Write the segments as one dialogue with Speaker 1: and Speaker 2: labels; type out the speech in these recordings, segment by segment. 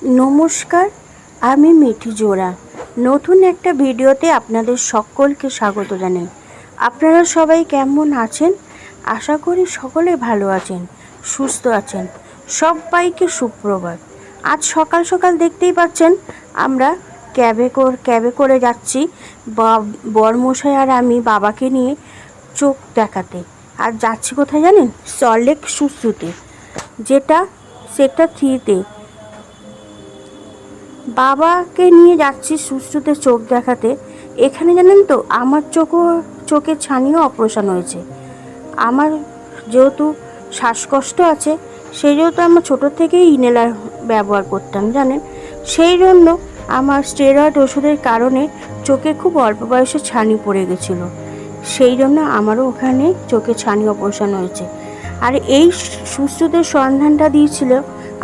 Speaker 1: নমস্কার, আমি মিঠি জোড়া নতুন একটা ভিডিওতে আপনাদের সকলকে স্বাগত জানাই। আপনারা সবাই কেমন আছেন? আশা করি সকলে ভালো আছেন, সুস্থ আছেন। সবাইকে সুপ্রভাত। আজ সকাল সকাল দেখতেই পাচ্ছেন আমরা ক্যাবে করে যাচ্ছি। বরমশাই আর আমি বাবাকে নিয়ে চোখ দেখাতে। আর যাচ্ছি কোথায় জানেন? সল্টলেক সুশ্রুতে, সেটা 3-তে। বাবাকে নিয়ে যাচ্ছি সুশ্রুতে চোখ দেখাতে। এখানে জানেন তো, আমার চোখের ছানিও অপারেশন হয়েছে। আমার যেহেতু শ্বাসকষ্ট আছে, সেই যেহেতু আমার ছোটোর থেকেই ইনহেলার ব্যবহার করতাম জানেন, সেই জন্য আমার স্টেরয়েড ওষুধের কারণে চোখে খুব অল্প বয়সে ছানি পড়ে গেছিলো। সেই জন্য আমারও ওখানে চোখে ছানি অপারেশন হয়েছে। আর এই সুশ্রুতের সন্ধানটা দিয়েছিল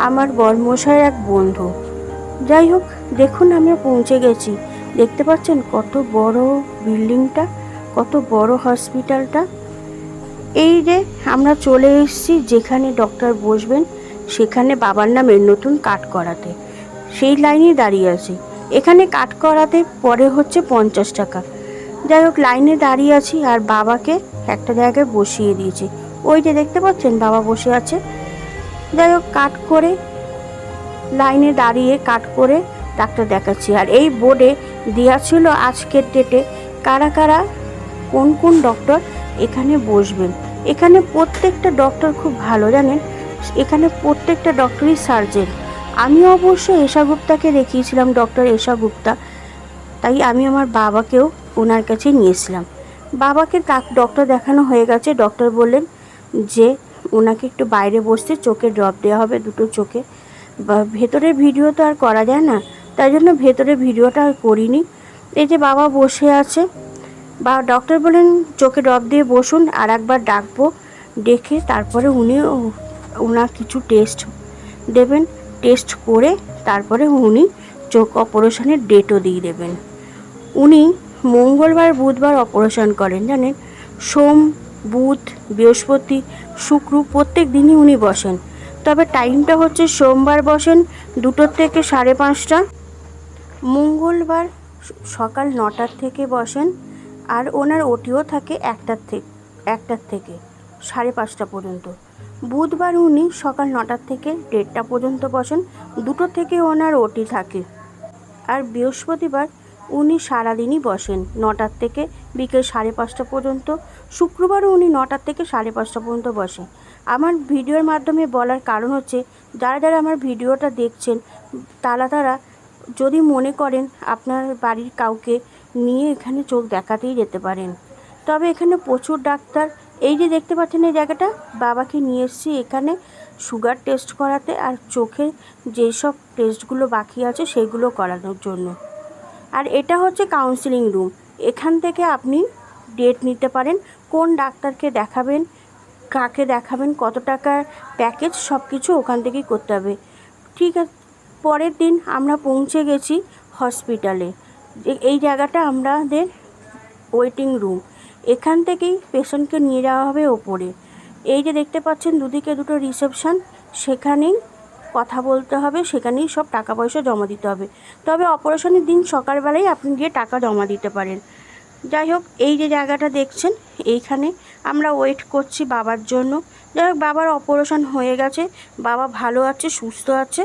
Speaker 1: আমার বরমশাইয়ের এক বন্ধু। যাই হোক, দেখুন আমরা পৌঁছে গেছি। দেখতে পাচ্ছেন কত বড় বিল্ডিংটা, কত বড় হসপিটালটা। এই যে আমরা চলে এসেছি যেখানে ডক্টর বসবেন, সেখানে বাবার নামে নতুন কার্ড করাতে। সেই লাইনে দাঁড়িয়ে আছি। এখানে কার্ড করাতে পরে হচ্ছে 50 টাকা। যাই হোক, লাইনে দাঁড়িয়ে আছি আর বাবাকে একটা জায়গায় বসিয়ে দিয়েছি। ওই যে দেখতে পাচ্ছেন বাবা বসে আছে। যাই হোক, লাইনে দাঁড়িয়ে কাট করে ডাক্তার দেখাচ্ছি। আর এই বোর্ডে দেওয়া ছিল আজকের ডেটে কারা কারা কোন কোন ডক্টর এখানে বসবেন। এখানে প্রত্যেকটা ডক্টর খুব ভালো জানেন, এখানে প্রত্যেকটা ডক্টরই সার্জেন। আমি অবশ্য এশা গুপ্তাকে দেখিয়েছিলাম, ডক্টর এশা গুপ্তা, তাই আমি আমার বাবাকেও ওনার কাছে নিয়েছিলাম। বাবাকে ডক্টর দেখানো হয়ে গেছে। ডক্টর বললেন যে ওনাকে একটু বাইরে বসতে, চোখে ড্রপ দেওয়া হবে দুটো চোখে। ভেতরের ভিডিও তো আর করা যায় না, তাই জন্য ভেতরের ভিডিওটা আর করিনি। এই যে বাবা বসে আছে, বা ডক্টর বলেন চোখে ড্রপ দিয়ে বসুন, আর একবার ডাকবো, ডেকে তারপরে ওনার কিছু টেস্ট দেবেন। টেস্ট করে তারপরে উনি চোখ অপারেশনের ডেটও দিয়ে দেবেন। উনি মঙ্গলবার বুধবার অপারেশন করেন জানেন। সোম, বুধ, বৃহস্পতি, শুক্র প্রত্যেক দিনই উনি বসেন। তবে টাইমটা হচ্ছে সোমবার বসেন 2টো থেকে 5:30, মঙ্গলবার সকাল 9টার থেকে বসেন। আর ওনার ওটিও থাকে 1টার থেকে 5:30 পর্যন্ত। বুধবার উনি সকাল 9টার থেকে 1:30 পর্যন্ত বসেন, 2টো থেকে ওনার ওটি থাকে। আর বৃহস্পতিবার উনি সারাদিনই বসেন 9টার থেকে বিকেল 5:30 পর্যন্ত। শুক্রবারও উনি 9টার থেকে 5:30 পর্যন্ত বসেন। আমার ভিডিওর মাধ্যমে বলার কারণ হচ্ছে, যারা যারা আমার ভিডিওটা দেখছেন তারা যদি মনে করেন আপনার বাড়ির কাউকে নিয়ে এখানে চোখ দেখাতেই যেতে পারেন। তবে এখানে প্রচুর ডাক্তার। এই যে দেখতে পাচ্ছেন এই জায়গাটা, বাবাকে নিয়ে এসেছি এখানে সুগার টেস্ট করাতে আর চোখে যেসব টেস্টগুলো বাকি আছে সেগুলো করানোর জন্য। আর এটা হচ্ছে কাউন্সিলিং রুম। এখান থেকে আপনি ডেট নিতে পারেন, কোন ডাক্তারকে দেখাবেন, কাকে দেখাবেন, কত টাকার প্যাকেজ, সব কিছু ওখান থেকেই করতে হবে। ঠিক আছে, পরের দিন আমরা পৌঁছে গেছি হসপিটালে। এই জায়গাটা আমাদের ওয়েটিং রুম। এখান থেকেই পেশেন্টকে নিয়ে যাওয়া হবে ওপরে। এই যে দেখতে পাচ্ছেন দুদিকে দুটো রিসেপশন, সেখানেই কথা বলতে হবে, সেখানেই সব টাকা পয়সা জমা দিতে হবে। তবে অপারেশনের দিন সকালবেলায় আপনি গিয়ে টাকা জমা দিতে পারেন। যাই হোক, এই যে জায়গাটা দেখছেন, এইখানে আমরা ওয়েট করছি বাবার জন্য। যাই হোক, বাবার অপারেশন হয়ে গেছে, বাবা ভালো আছে, সুস্থ আছে।